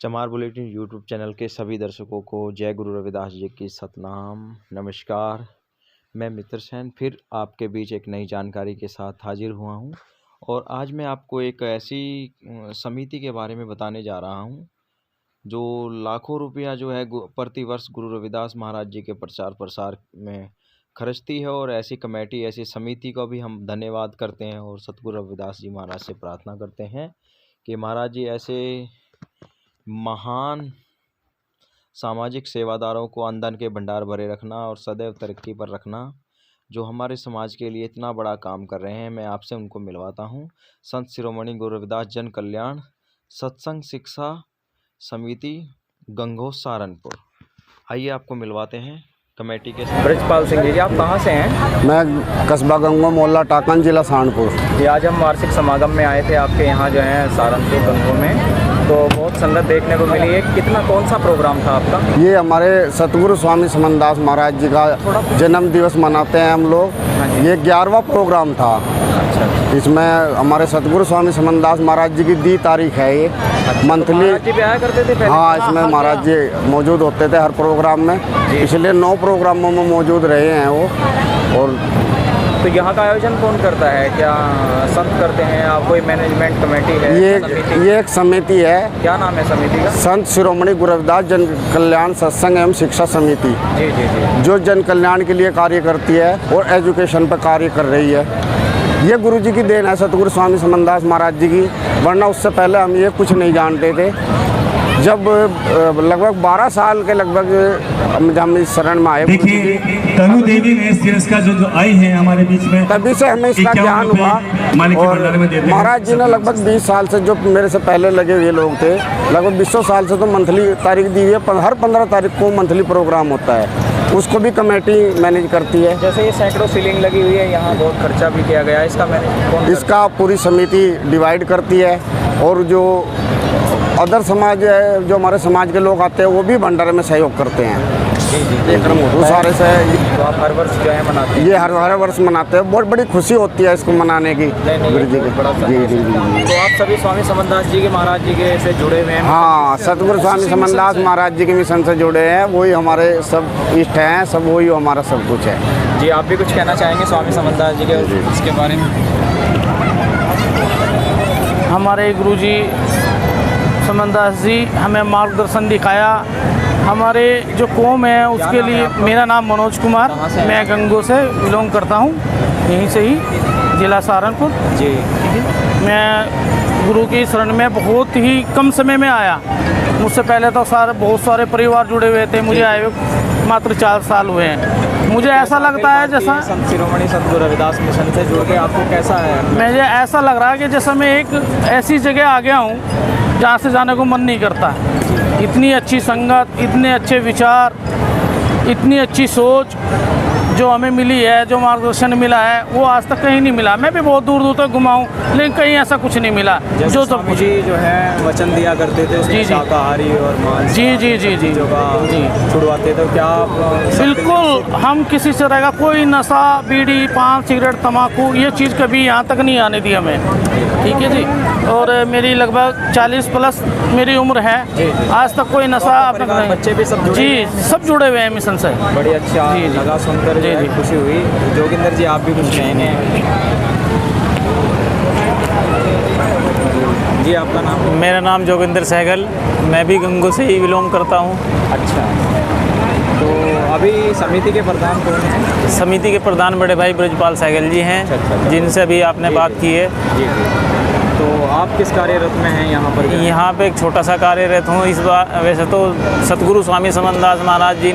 चमार bulletin YouTube channel के सभी दर्शकों को जय गुरु रविदास जी की सतनाम नमस्कार। मैं मित्र सेन फिर आपके बीच एक नई जानकारी के साथ हाजिर हुआ हूं और आज मैं आपको एक ऐसी समिति के बारे में बताने जा रहा हूं जो लाखों रुपया जो है प्रति वर्ष गुरु रविदास महाराज जी के प्रचार प्रसार में खर्चती है। और ऐसी कमेटी, ऐसी समिति को भी हम धन्यवाद करते हैं और सतगुरु रविदास जी महाराज से प्रार्थना करते हैं कि महाराज जी ऐसे महान सामाजिक सेवादारों को आमदन के भंडार भरे रखना और सदैव तरक्की पर रखना, जो हमारे समाज के लिए इतना बड़ा काम कर रहे हैं। मैं आपसे उनको मिलवाता हूं। संत शिरोमणि गुरु रविदास जन कल्याण सत्संग शिक्षा समिति गंगोह सहारनपुर। आइए आपको मिलवाते हैं कमेटी के साथ। ब्रजपाल सिंह जी, आप कहाँ से हैं? मैं कस्बा गंगोह मोहल्ला टाकन जिला सहारनपुर। जी, आज हम वार्षिक समागम में आए थे आपके यहाँ जो है सहारनपुर गंगोह में, तो बहुत संगत देखने को मिली है। कौन सा प्रोग्राम था आपका? ये हमारे सतगुरु स्वामी समनदास महाराज जी का जन्म दिवस मनाते हैं हम लोग। ये 11वां प्रोग्राम था। अच्छा। इसमें हमारे सतगुरु स्वामी समनदास महाराज जी की दी तारीख है ये। मंथली महाराज जी भी आया करते थे पहले? हाँ, इसमें महाराज जी मौजूद होते थे हर प्रोग्राम में। पिछले 9 प्रोग्रामों में मौजूद रहे हैं वो। और तो यहाँ का आयोजन कौन करता है? क्या संत करते हैं या कोई मैनेजमेंट कमेटी है? ये एक समिति है। क्या नाम है समिति का? संत शिरोमणि गुरु रविदास जन कल्याण सत्संग एवं शिक्षा समिति। जी जी जी। जो जन कल्याण के लिए कार्य करती है और एजुकेशन पर कार्य कर रही है। ये गुरु जी की देन है, सतगुरु स्वामी समनदास महाराज जी की। वरना उससे पहले हम ये कुछ नहीं जानते थे। जब लगभग 12 साल के लगभग हम इस शरण में आए, देखिए तनु देवी में का जो आई है हमारे बीच में, तभी से हमें इसका ज्ञान हुआ। और महाराज जी ने लगभग 20 साल से, जो मेरे से पहले लगे हुए लोग थे, लगभग 20 साल से तो मंथली तारीख दी हुई है। हर 15 तारीख को मंथली प्रोग्राम होता है, उसको भी कमेटी मैनेज करती है। जैसे ये सैकड़ों सीलिंग लगी हुई है, यहाँ बहुत खर्चा भी किया गया है, इसका मैनेज कौन? इसका पूरी समिति डिवाइड करती है। और जो अदर समाज है, जो हमारे समाज के लोग आते हैं, वो भी भंडारे में सहयोग करते हैं। ये क्रम होता सारे से तो आप हर वर्ष जो है मनाते हैं? ये हर वर्ष मनाते हैं। बहुत बड़ी खुशी होती है इसको मनाने की। गुरु जी की जी। तो आप सभी स्वामी समनदास जी के महाराज जी के से जुड़े हुए हैं? हाँ, सतगुरु स्वामी समनदास महाराज जी के मिशन से जुड़े हैं। वही हमारे सब इष्ट हैं, सब वही हमारा सब कुछ है। जी, आप भी कुछ कहना चाहेंगे स्वामी समनदास जी के इसके बारे में? हमारे गुरुजी समनदास जी हमें मार्गदर्शन दिखाया। हमारे जो कौम है उसके लिए। मेरा नाम मनोज कुमार, मैं गंगोह से बिलोंग करता हूँ, यहीं से ही, जिला सहारनपुर। जी। मैं गुरु की शरण में बहुत ही कम समय में आया। मुझसे पहले तो बहुत सारे परिवार जुड़े हुए थे। मुझे आए हुए मात्र 4 साल हुए हैं। मुझे ऐसा लगता है जैसा संत शिरोमणि सतगुरु रविदास मिशन से जुड़ के आपको कैसा है? मुझे ऐसा लग रहा है कि जैसा मैं एक ऐसी जगह आ गया हूँ जहाँ से जाने को मन नहीं करता। इतनी अच्छी संगत, इतने अच्छे विचार, इतनी अच्छी सोच जो हमें मिली है, जो मार्गदर्शन मिला है, वो आज तक कहीं नहीं मिला। मैं भी बहुत दूर दूर तक घुमा हूँ, लेकिन कहीं ऐसा कुछ नहीं मिला। जो सब कुछ जो है वचन दिया करते थे, जी शाकाहारी और मांस जी छुड़वाते थे, क्या बिल्कुल हम किसी से रहेगा कोई नशा, बीड़ी, पान, सिगरेट, तम्बाकू, ये चीज़ कभी यहाँ तक नहीं आने दी हमें। ठीक है जी। और मेरी लगभग 40 प्लस मेरी उम्र है। आज तक कोई नशा नहीं। बच्चे भी सब जी, सब जुड़े हुए हैं मिशन से। बड़ी अच्छा लगा सुनकर, जी खुशी हुई। जोगिंदर जी, आप भी कुछ कहेंगे? जी, आपका नाम? मेरा नाम जोगिंदर सहगल, मैं भी गंगोह से ही बिलोंग करता हूँ। अच्छा, तो अभी समिति के प्रधान कौन हैं? समिति के प्रधान बड़े भाई ब्रजपाल सहगल जी हैं। अच्छा। जिनसे अभी आपने बात की है। जी। तो आप किस कार्यरत में हैं यहाँ पर? यहाँ पे एक छोटा सा कार्यरत हूँ इस बार। वैसे तो सतगुरु स्वामी समनदास महाराज जी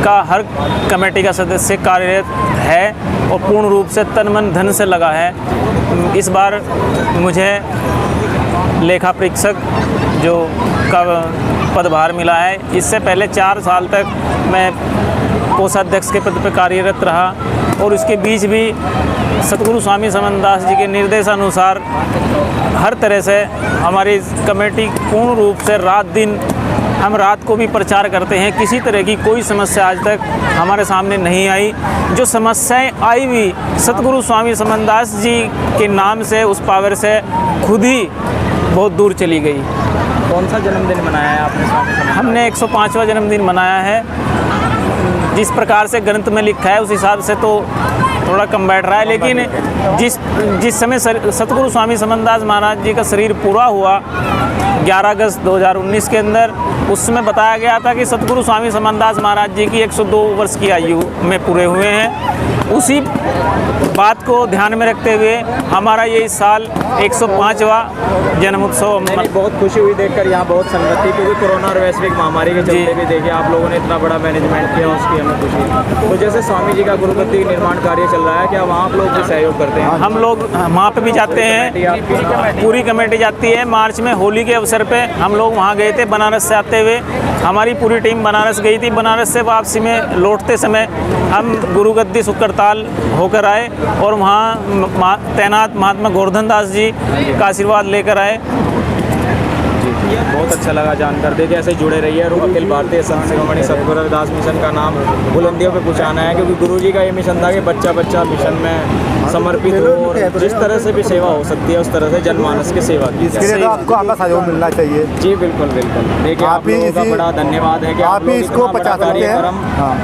का हर कमेटी का सदस्य कार्यरत है और पूर्ण रूप से तन मन धन से लगा है। इस बार मुझे लेखा परीक्षक जो का पदभार मिला है। इससे पहले 4 साल तक मैं कोषाध्यक्ष के पद पर कार्यरत रहा और इसके बीच भी सतगुरु स्वामी समनदास जी के निर्देशानुसार हर तरह से हमारी कमेटी पूर्ण रूप से रात दिन, हम रात को भी प्रचार करते हैं। किसी तरह की कोई समस्या आज तक हमारे सामने नहीं आई। जो समस्याएं आई भी सतगुरु स्वामी समनदास जी के नाम से, उस पावर से खुद ही बहुत दूर चली गई। कौन सा जन्मदिन मनाया है आपने स्वामी समन्दास? हमने 105वां जन्मदिन मनाया है। जिस प्रकार से ग्रंथ में लिखा है उस हिसाब से तो थोड़ा कम बैठ रहा है, लेकिन जिस समय सतगुरु स्वामी समन्दास महाराज जी का शरीर पूरा हुआ 11 अगस्त 2019 के अंदर, उस समय बताया गया था कि सतगुरु स्वामी समन्दास महाराज जी की 102 वर्ष की आयु में पूरे हुए हैं। उसी बात को ध्यान में रखते हुए हमारा ये इस साल 105वां जन्म उत्सव। बहुत खुशी हुई देखकर यहाँ बहुत संगत थी, क्योंकि कोरोना और वैश्विक महामारी के चलते भी देखिए आप लोगों ने इतना बड़ा मैनेजमेंट किया, उसकी हमें खुशी। तो जैसे स्वामी जी का गुरुगद्दी निर्माण कार्य चल रहा है, क्या वहाँ आप लोग भी सहयोग करते हैं? हम लोग वहाँ पे भी जाते हैं, पूरी कमेटी जाती है। मार्च में होली के अवसर पे हम लोग वहाँ गए थे बनारस से आते हुए, हमारी पूरी टीम बनारस गई थी। बनारस से वापसी में लौटते समय हम गुरुगद्दी शुक्रताल होकर आए और वहाँ तैनात महात्मा गोवर्धन दास जी का आशीर्वाद लेकर आए। बहुत अच्छा लगा जानकर। देखिए ऐसे जुड़े रहिए और अखिल भारतीय संत शिरोमणि सतगुरु रविदास मिशन का नाम बुलंदियों पे पहुंचाना है, क्योंकि गुरु जी का ये मिशन था कि बच्चा बच्चा मिशन में समर्पित हो और जिस तरह से भी सेवा हो सकती है उस तरह से जनमानस की सेवा की। इसके लिए तो आपको हमें सहयोग मिलना चाहिए। जी बिल्कुल बिल्कुल। देखिए आप लोगों का बड़ा धन्यवाद है कि आप लोग इसको 50 कार्यक्रम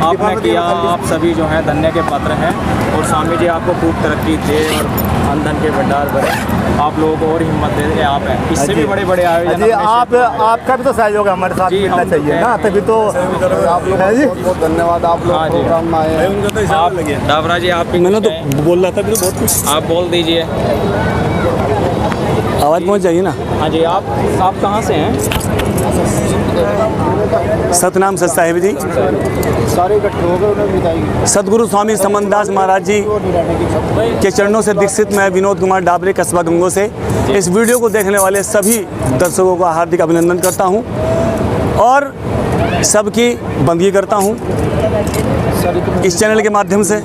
आपने किया। आप सभी जो हैं धन्य के पात्र हैं और स्वामी जी आपको खूब तरक्की दे और अंधन के भंडार भरे, आप लोगों को और हिम्मत दे। आप हैं इससे भी बड़े बड़े आयोजन। आपका भी तो सहयोग हमारे साथ मिलना चाहिए ना, तभी तो आप लोग बहुत धन्यवाद। आप लोग प्रोग्राम में आए। डाबरा जी आप मैंने तो बोल रहा था कि बहुत कुछ आप बोल दीजिए, आवाज़ पहुंच जाइए ना। हाँ जी। आप कहाँ से हैं? सतनाम सत साहिब जी, सतगुरु स्वामी समन्दास महाराज जी के चरणों से दीक्षित मैं विनोद कुमार डाबरे, कस्बा गंगो से इस वीडियो को देखने वाले सभी दर्शकों का हार्दिक अभिनंदन करता हूं और सबकी बंदगी करता हूं इस चैनल के माध्यम से।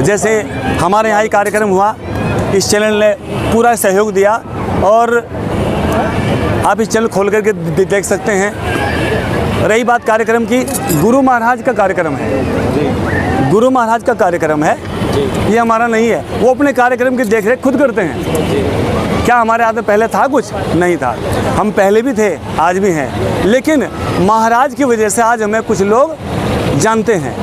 जैसे हमारे यहाँ ही कार्यक्रम हुआ, इस चैनल ने पूरा सहयोग दिया और आप इस चैनल खोल करके देख सकते हैं। रही बात कार्यक्रम की, गुरु महाराज का कार्यक्रम है, गुरु महाराज का कार्यक्रम है, ये हमारा नहीं है। वो अपने कार्यक्रम की देखरेख खुद करते हैं। क्या हमारे हाथ में पहले था? कुछ नहीं था। हम पहले भी थे, आज भी हैं, लेकिन महाराज की वजह से आज हमें कुछ लोग जानते हैं।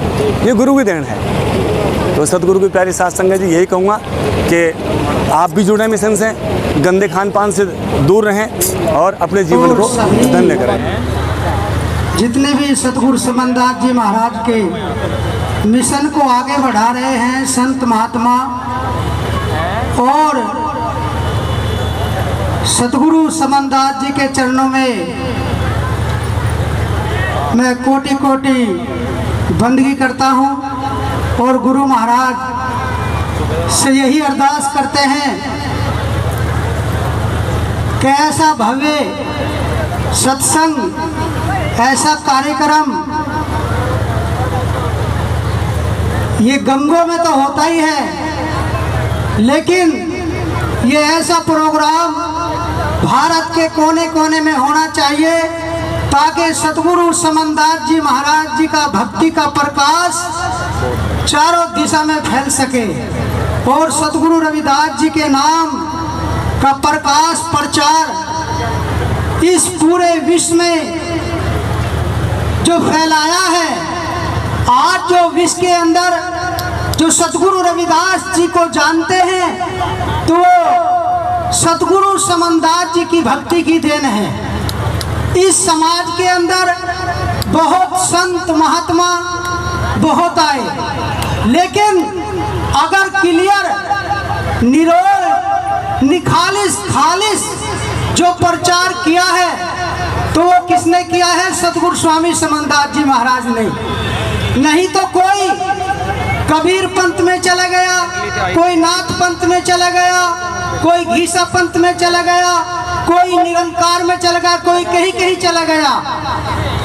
ये गुरु की देन है। तो सतगुरु की प्यारी साथ संगत जी, यही कहूँगा कि आप भी जुड़े मिशन से, गंदे खान पान से दूर रहें और अपने जीवन को धन्य करें। जितने भी सतगुरु समन्दास जी महाराज के मिशन को आगे बढ़ा रहे हैं संत महात्मा, और सतगुरु समन्दास जी के चरणों में मैं कोटि कोटि बंदगी करता हूँ और गुरु महाराज से यही अरदास करते हैं कि ऐसा भव्य सत्संग, ऐसा कार्यक्रम ये गंगों में तो होता ही है, लेकिन ये ऐसा प्रोग्राम भारत के कोने कोने में होना चाहिए ताकि सतगुरु समन्दास जी महाराज जी का भक्ति का प्रकाश चारों दिशा में फैल सके और सतगुरु रविदास जी के नाम का प्रकाश प्रचार इस पूरे विश्व में जो फैलाया है। आज जो विश्व के अंदर जो सतगुरु रविदास जी को जानते हैं तो सतगुरु समन्दास जी की भक्ति की देन है। इस समाज के अंदर बहुत संत महात्मा बहुत आए, लेकिन अगर क्लियर निरोल निखालिस खालिस जो प्रचार किया है तो वो किसने किया है? सतगुरु स्वामी समन्दास जी महाराज ने। नहीं तो कोई कबीर पंथ में चला गया, कोई नाथ पंथ में चला गया, कोई घीसा पंथ में चला गया, कोई निरंकार में चला गया, कोई कहीं कहीं चला गया।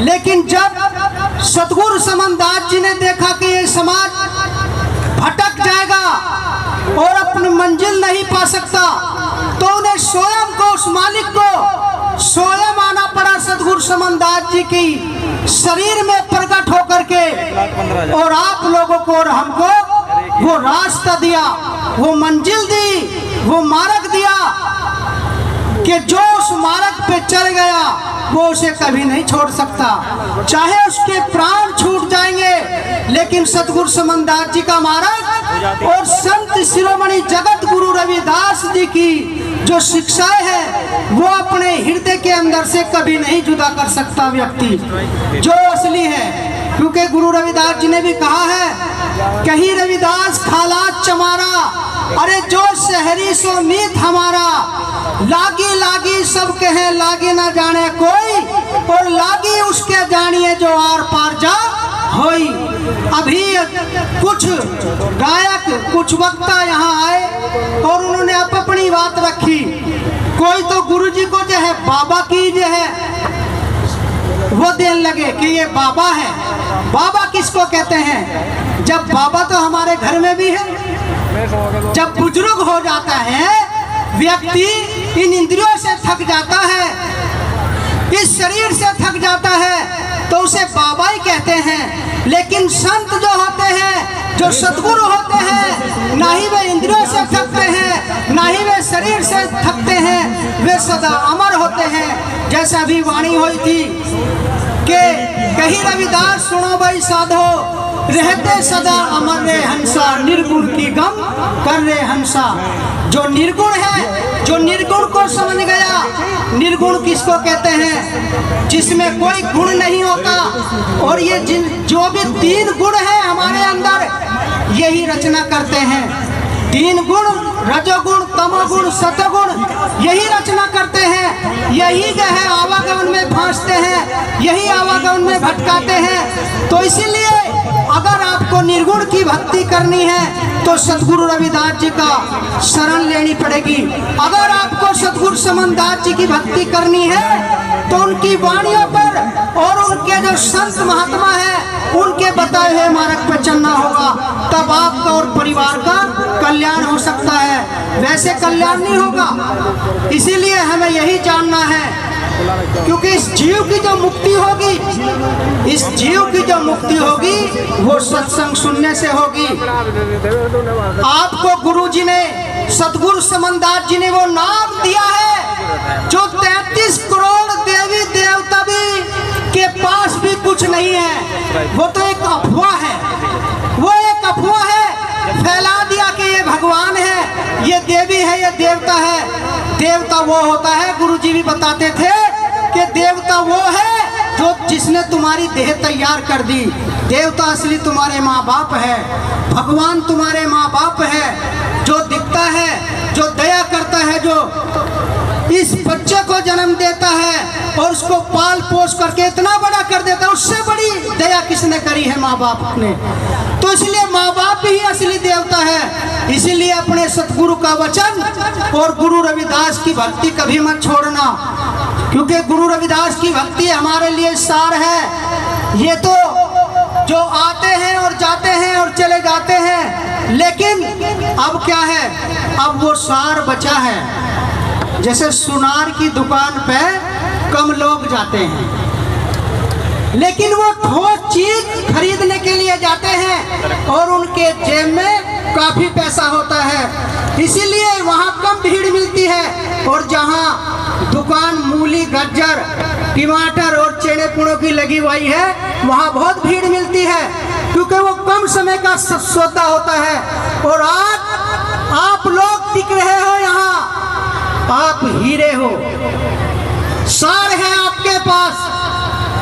लेकिन जब सतगुरु समन्दास जी ने देखा कि ये समाज भटक जाएगा और अपनी मंजिल नहीं पा सकता, तो उन्हें स्वयं को, उस मालिक को स्वयं आना पड़ा सतगुरु समन्दास जी की शरीर में प्रकट होकर के, और आप लोगों को और हमको वो रास्ता दिया, वो मंजिल दी, वो मार्ग दिया कि जो उस मार्ग पे पे चल गया वो उसे कभी नहीं छोड़ सकता, चाहे उसके प्राण छूट जाएंगे, लेकिन सतगुरु समनदास जी का मार्ग और संत शिरोमणि जगत गुरु रविदास जी की जो शिक्षाएं है वो अपने हृदय के अंदर से कभी नहीं जुदा कर सकता व्यक्ति जो असली है। क्योंकि गुरु रविदास जी ने भी कहा है, कहीं रविदास खालात चमारा, अरे जो शहरी सो मीत हमारा, लागी लागी सब कहे लागी ना जाने कोई, और लागी उसके जानिए जो आर पार जा होई। अभी कुछ गायक कुछ वक्ता यहाँ आए और उन्होंने अपनी बात रखी। कोई तो गुरु जी को जो है बाबा की जो है वो देने लगे कि ये बाबा है। बाबा किसको कहते हैं? जब बाबा तो हमारे घर में भी है। जब बुजुर्ग हो जाता है व्यक्ति, इन इंद्रियों से थक जाता है, इस शरीर से थक जाता है, तो उसे बाबा ही कहते हैं। लेकिन संत जो होते हैं, जो सतगुरु होते हैं, ना ही वे इंद्रियों से थकते हैं, ना ही वे शरीर से थकते हैं, वे सदा अमर होते हैं। जैसे अभी वाणी हुई थी कि कहीं रविदास सुनो भाई साधो, रहते सदा अमर रे हंसा, निर्गुण की गम कर रे हंसा। जो निर्गुण है, जो निर्गुण को समझ गया, निर्गुण किसको कहते हैं? जिसमें कोई गुण नहीं होता। और ये जो भी 3 गुण है हमारे अंदर, यही रचना करते हैं। 3 गुण, रजोगुण, तमोगुण, सतोगुण, यही रचना करते हैं। यही जो है आवागमन में फांसते हैं, यही आवागमन में भटकाते हैं। तो इसीलिए अगर आपको निर्गुण की भक्ति करनी है तो सतगुरु रविदास जी का शरण लेनी पड़ेगी। अगर आपको सतगुरु समनदास जी की भक्ति करनी है तो उनकी वाणियों पर और उनके जो संत महात्मा है उनके बताए हुए मार्ग पर चलना होगा। तब आपका और परिवार का कल्याण हो सकता है, वैसे कल्याण नहीं होगा। इसीलिए हमें यही जानना है, क्योंकि इस जीव की जो मुक्ति होगी, इस जीव की जो मुक्ति होगी वो सत्संग सुनने से होगी। आपको गुरु जी ने, सतगुरु समनदास जी ने वो नाम दिया है जो 33 करोड़ देवी देवता भी के पास भी कुछ नहीं है। वो तो एक अफवाह है, वो एक अफवाह है। फैला दिया कि ये भगवान है, ये देवी है, ये देवता है। देवता वो होता है, गुरु जी भी बताते थे कि देवता वो है जो जिसने तुम्हारी देह तैयार कर दी। देवता असली तुम्हारे माँ बाप है, भगवान तुम्हारे माँ बाप है, जो दिखता है, जो दया करता है, जो इस बच्चे को जन्म देता है और उसको पाल पोस करके इतना बड़ा कर देता है। उससे बड़ी दया किसने करी है? माँ बाप ने। तो इसलिए माँ बाप ही असली देवता है। इसीलिए अपने सतगुरु का वचन और गुरु रविदास की भक्ति कभी मत छोड़ना, क्योंकि गुरु रविदास की भक्ति हमारे लिए सार है। ये तो जो आते हैं और जाते हैं और चले जाते हैं, लेकिन अब क्या है? अब वो सार बचा है। जैसे सुनार की दुकान पे कम लोग जाते हैं, लेकिन वो ठोस चीज खरीदने के लिए जाते हैं और उनके जेब में काफी पैसा होता है, इसीलिए वहाँ कम भीड़ मिलती है। और जहाँ दुकान मूली, गाजर, टमाटर और चने पुड़ों की लगी हुई है, वहाँ बहुत भीड़ मिलती है, क्योंकि वो कम समय का सौदा होता है। और आज आप लोग टिक रहे हो यहाँ, आप हीरे हो, सार है आपके पास,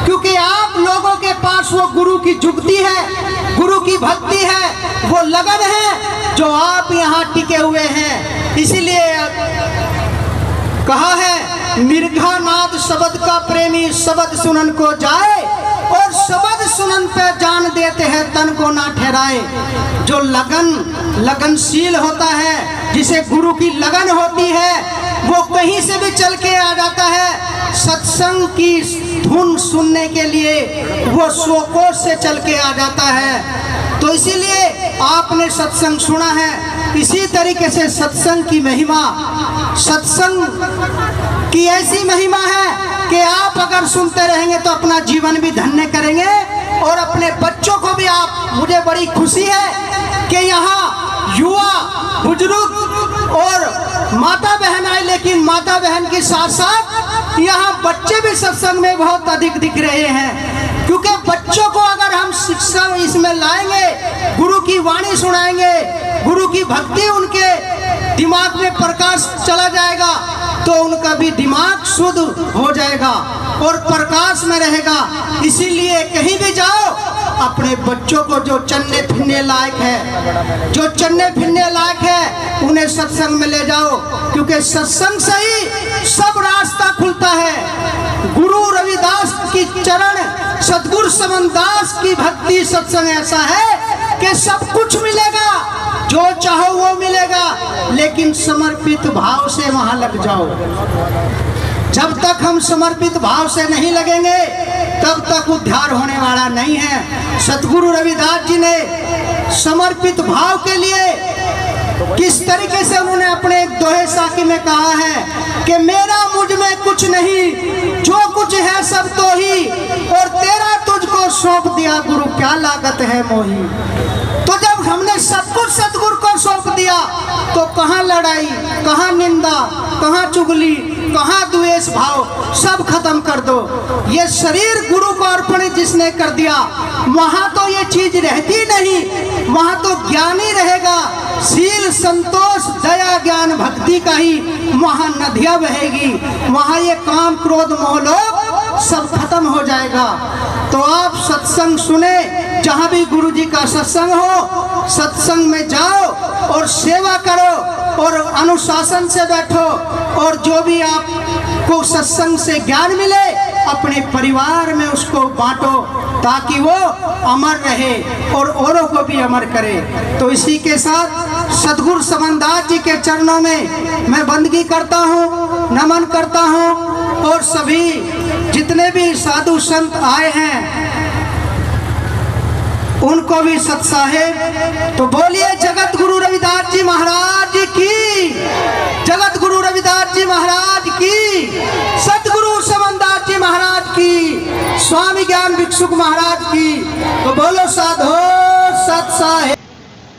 क्योंकि आप लोगों के पास वो गुरु की जुगती है, गुरु की भक्ति है, वो लगन है जो आप यहाँ टिके हुए हैं। इसीलिए कहा है, मिर्घा नाद शब्द का प्रेमी शब्द सुनन को जाए, और शब्द सुनन पे जान देते हैं तन को ना ठहराए। जो लगनशील होता है, जिसे गुरु की लगन होती है, वो कहीं से भी चल के आ जाता है। सत्संग की धुन सुनने के लिए वो स्वकोश से चल के आ जाता है। तो इसीलिए आपने सत्संग सुना है। इसी तरीके से सत्संग की महिमा, सत्संग की ऐसी महिमा है कि आप अगर सुनते रहेंगे तो अपना जीवन भी धन्य करेंगे और अपने बच्चों को भी आप। मुझे बड़ी खुशी है कि यहाँ युवा, बुजुर्ग और माता बहन आए, लेकिन माता बहन के साथ साथ यहाँ बच्चे भी सत्संग में बहुत अधिक दिख रहे हैं, क्योंकि बच्चों को अगर हम शिक्षा इसमें लाएंगे, गुरु की वाणी सुनाएंगे, गुरु की भक्ति उनके दिमाग में प्रकाश चला जाएगा, तो उनका भी दिमाग शुद्ध हो जाएगा और प्रकाश में रहेगा। इसीलिए कहीं भी जाओ, अपने बच्चों को जो चलने फिरने लायक है, जो चलने फिरने लायक है, उन्हें सत्संग में ले जाओ, क्योंकि सत्संग से ही सब रास्ता खुलता है। गुरु रविदास की चरण, सतगुरु समनदास की भक्ति सत्संग ऐसा है कि सब कुछ मिलेगा, जो चाहो वो मिलेगा, लेकिन समर्पित भाव से वहां लग जाओ। जब तक हम समर्पित भाव से नहीं लगेंगे, तब तक उद्धार होने वाला नहीं है। सतगुरु रविदास जी ने समर्पित भाव के लिए किस तरीके से उन्होंने अपने एक दोहे साकी में कहा है कि मेरा मुझ में कुछ नहीं, जो कुछ है सब तो ही, और तेरा तुझको सौंप दिया गुरु, क्या लागत है मोही। तो जब हमने सब कुछ सतगुरु को सौंप दिया, तो कहाँ लड़ाई, कहाँ निंदा, कहाँ चुगली, कहाँ द्वेष भाव, सब खत्म कर दो। ये शरीर गुरु को अर्पण जिसने कर दिया, वहां तो ये चीज रहती नहीं, वहां तो ज्ञान ही रहेगा। शील, संतोष, दया, ज्ञान, भक्ति का ही वहां नदियां बहेगी। वहां ये काम, क्रोध, मोह, लोभ सब खत्म हो जाएगा। तो आप सत्संग सुने, जहां भी गुरु जी का सत्संग हो, सत्संग में जाओ और सेवा करो और अनुशासन से बैठो, और जो भी आपको सत्संग से ज्ञान मिले अपने परिवार में उसको बांटो, ताकि वो अमर रहे और औरों को भी अमर करे। तो इसी के साथ सतगुरु समनदास जी के चरणों में मैं बंदगी करता हूँ, नमन करता हूँ, और सभी जितने भी साधु संत आए हैं उनको भी सत साहेब। तो बोलिए जगत गुरु रविदास जी महाराज की, जगत गुरु रविदास जी महाराज की, सतगुरु समनदास जी महाराज की, स्वामी ज्ञान भिक्षुक महाराज की। तो बोलो साधो सत साहेब।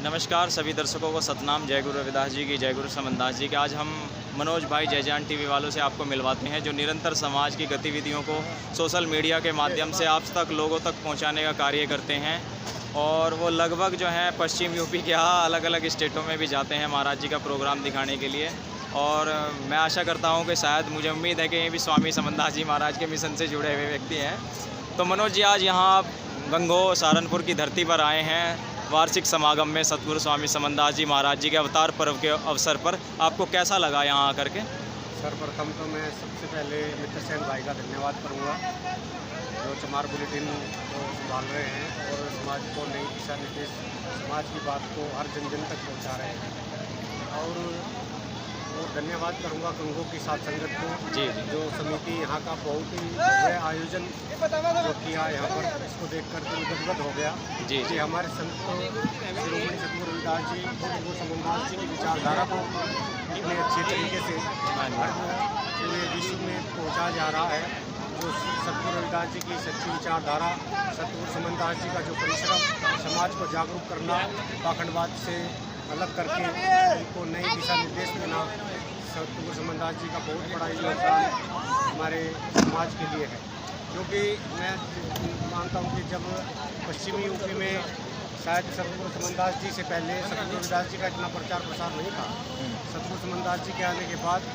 नमस्कार सभी दर्शकों को सतनाम। जय गुरु रविदास जी की, जय गुरु समनदास जी की। आज हम मनोज भाई जयजान टीवी वालों से आपको मिलवाते हैं, जो निरंतर समाज की गतिविधियों को सोशल मीडिया के माध्यम से आप तक, लोगों तक पहुंचाने का कार्य करते हैं। और वो लगभग जो है पश्चिम यूपी के अलग अलग स्टेटों में भी जाते हैं महाराज जी का प्रोग्राम दिखाने के लिए। और मैं आशा करता हूँ कि शायद, मुझे उम्मीद है कि ये भी स्वामी समनदास जी महाराज के मिशन से जुड़े हुए व्यक्ति हैं। तो मनोज जी आज यहाँ गंगो सहारनपुर की धरती पर आए हैं वार्षिक समागम में सतगुरु स्वामी समनदास जी महाराज जी के अवतार पर्व के अवसर पर। आपको कैसा लगा यहाँ आकर के? सर्वप्रथम तो मैं सबसे पहले मित्र सेन भाई का धन्यवाद करूँगा, जो चमार बुलेटिन को संभाल रहे हैं और समाज को नई दिशा निर्देश, समाज की बात को हर जन जन तक पहुँचा रहे हैं। और धन्यवाद करूँगा गंगो की साथ संगत को, जी जो समिति यहाँ का बहुत ही भव्य आयोजन जो किया यहाँ पर, इसको देखकर दिल गदगद हो गया। जी कि हमारे संत शिरोमणि सतगुरु रविदास जी, सतगुरु समनदास जी की विचारधारा को इतने अच्छे तरीके से पूरे विश्व में पहुँचा जा रहा है। जो सतगुरु रविदास जी की सच्ची विचारधारा, सतगुरु समनदास जी का जो परिश्रम, समाज को जागरूक करना, पाखंडवाद से अलग करके उनको नई दिशा निर्देश देना, सतगुरु समनदास जी का बहुत बड़ा योगदान हमारे समाज के लिए है। क्योंकि मैं मानता हूँ कि जब पश्चिमी यूपी में शायद सतगुरु समनदास जी से पहले सतगुरु रविदास जी का इतना प्रचार प्रसार नहीं था। सतगुरु समनदास जी के आने के बाद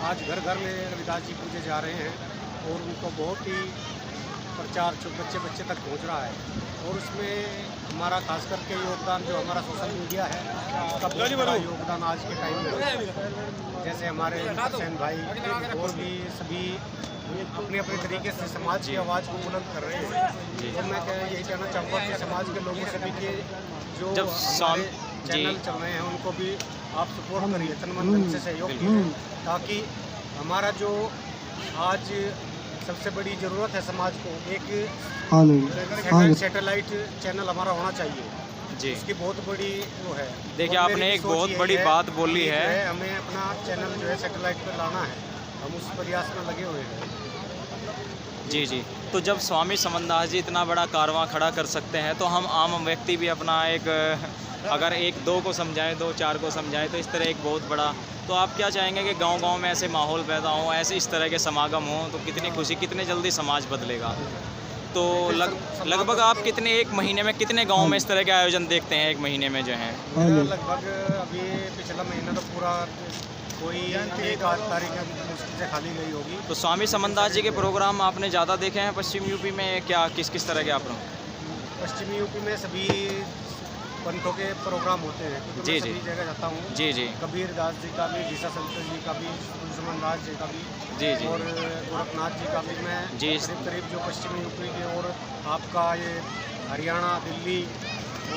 आज घर घर में रविदास जी पूजे जा रहे हैं और उनको बहुत ही प्रचार बच्चे बच्चे तक पहुंच रहा है। और उसमें हमारा खास करके योगदान जो हमारा सोशल मीडिया है, उसका बहुत बड़ा योगदान आज के टाइम में। जैसे हमारे सेन भाई और भी सभी अपने अपने तरीके से समाज की आवाज़ को बुलंद कर रहे हैं। तो मैं यही कहना चाहूँगा कि समाज के लोगों सभी के जो चैनल चल रहे हैं उनको भी आप सपोर्ट करिए, तन मन धन से सहयोग कीजिए, ताकि हमारा जो आज सबसे बड़ी ज़रूरत है समाज को, एक सैटेलाइट चैनल हमारा होना चाहिए जी। इसकी बहुत बड़ी वो है। देखिए आपने एक बहुत बड़ी बात बोली है, हमें अपना चैनल जो है सैटेलाइट पर लाना है, हम उस प्रयास में लगे हुए हैं। जी जी। तो जब स्वामी समनदास जी इतना बड़ा कारवां खड़ा कर सकते हैं, तो हम आम व्यक्ति भी अपना एक अगर एक दो को समझाएं, दो चार को समझाएं, तो इस तरह एक बहुत बड़ा। तो आप क्या चाहेंगे कि गांव-गांव में ऐसे माहौल पैदा हो, ऐसे इस तरह के समागम हों, तो कितनी खुशी, कितने जल्दी समाज बदलेगा। तो लगभग आप कितने, एक महीने में कितने गांव में इस तरह के आयोजन देखते हैं एक महीने में जो हैं? लगभग अभी पिछला महीना तो पूरा कोई 1-8 तारीख मुश्किल से खाली गई होगी। तो स्वामी समनदास जी के प्रोग्राम आपने ज़्यादा देखे हैं पश्चिम यूपी में? क्या किस किस तरह के आप लोग? पश्चिमी यूपी में सभी पंथों के प्रोग्राम होते हैं, क्योंकि जी मैं जी सभी जगह जाता हूँ। जी जी कबीर दास जी का भी, गीसा संत जी का भी, समनदास जी का भी, जी जी और गोरखनाथ जी का भी। मैं जी। करीब करीब जो पश्चिमी यूपी के और आपका ये हरियाणा, दिल्ली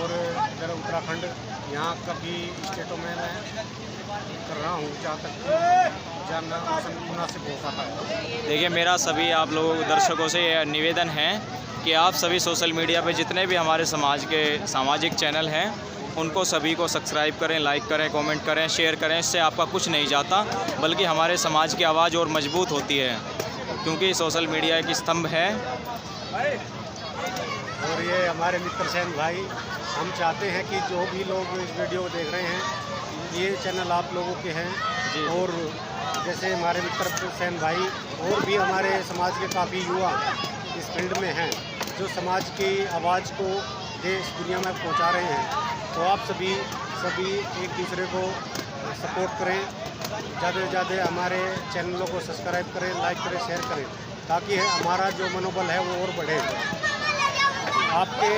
और इधर उत्तराखंड, यहाँ का भी स्टेटों में मैं कर रहा हूँ, जहाँ तक जानना मुनासिब हो पाता है। देखिए, मेरा सभी आप लोगों दर्शकों से निवेदन है कि आप सभी सोशल मीडिया पे जितने भी हमारे समाज के सामाजिक चैनल हैं, उनको सभी को सब्सक्राइब करें, लाइक करें, कमेंट करें, शेयर करें। इससे आपका कुछ नहीं जाता, बल्कि हमारे समाज की आवाज़ और मजबूत होती है, क्योंकि सोशल मीडिया एक स्तंभ है। और ये हमारे मित्र सेन भाई, हम चाहते हैं कि जो भी लोग इस वीडियो को देख रहे हैं, ये चैनल आप लोगों के हैं। और जैसे हमारे मित्र सेन भाई और भी हमारे समाज के काफ़ी युवा इस फील्ड में हैं, जो समाज की आवाज़ को देश दुनिया में पहुंचा रहे हैं। तो आप सभी एक दूसरे को सपोर्ट करें, ज़्यादा से ज़्यादा हमारे चैनलों को सब्सक्राइब करें, लाइक करें, शेयर करें, ताकि हमारा जो मनोबल है वो और बढ़े। आपके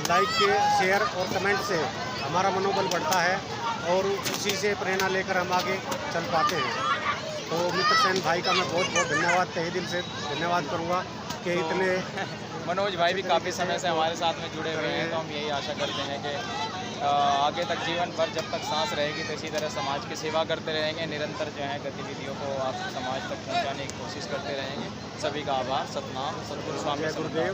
लाइक के, शेयर और कमेंट से हमारा मनोबल बढ़ता है और उसी से प्रेरणा लेकर हम आगे चल पाते हैं। तो मित्र सेन भाई का मैं बहुत बहुत धन्यवाद, तहे दिल से धन्यवाद करूँगा कि इतने। मनोज भाई भी काफ़ी समय से हमारे साथ में जुड़े हुए हैं, तो हम यही आशा करते हैं कि आगे तक जीवन भर जब तक सांस रहेगी तो इसी तरह समाज की सेवा करते रहेंगे, निरंतर जो है गतिविधियों को आप समाज तक पहुंचाने की कोशिश करते रहेंगे। सभी का आभार। सतनाम। सतगुरु स्वामी गुरुदेव।